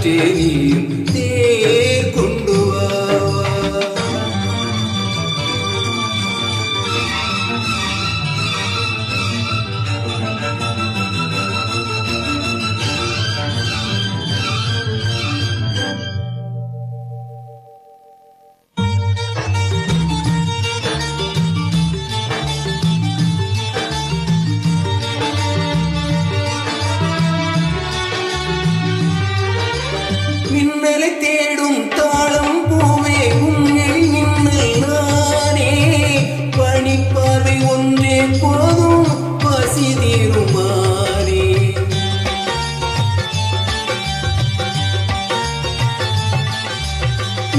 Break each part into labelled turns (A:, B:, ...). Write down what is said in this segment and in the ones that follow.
A: காற்றே நீயும் தேர் கொண்டு வா. மின்னலை தேடும் தாளம் பூவே உன்னில் மின்னல் நானே. பனிப்பார்வை ஒன்றே போதும் பசி தீருமானே.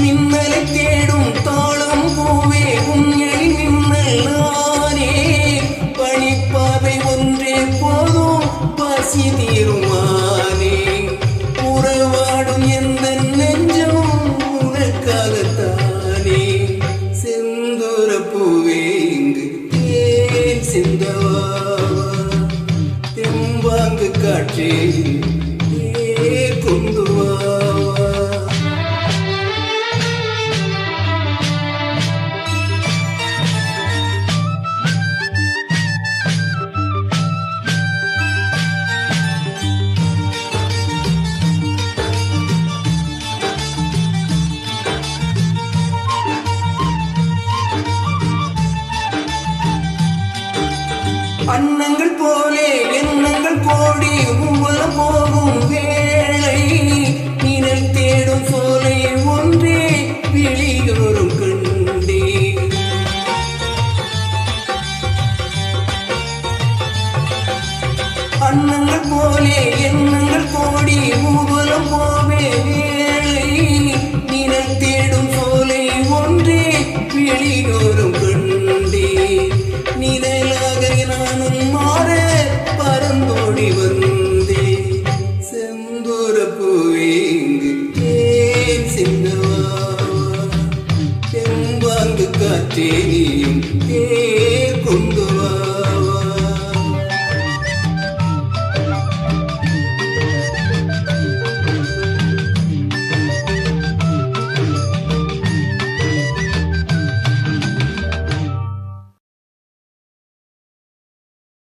A: மின்னலை தேடும் தாளம் பூவே உன்னில் மின்னல் நானே. பனிப்பார்வை ஒன்றே போதும் பசி தீருமானே. உறவாடும் எந்த நெஞ்சம் உனக்காகத்தானே. செந்தூர பூவே இங்கு தேன் சிந்தவா. தெம்பாங்கு காற்றே தேர் கொண்டு வா. அன்னங்கள் போலே எண்ணங்கள் கோடி ஊவலம் போகும் வேளை. நிழல் தேடும் சோலை ஒன்றே விழியோரும் கண்டே. அன்னங்கள் போலே எண்ணங்கள் கோடி ஊவலம் போவே வேளை. நிழல் தேடும் சோலை ஒன்றே விழியோரும் கண்டே. நிழலாக நானும் மாற பரந்தோடி வந்தே. செந்தூர பூவே இங்கு தேன் சிந்தவா. தெம்பாங்கு காற்றே நீ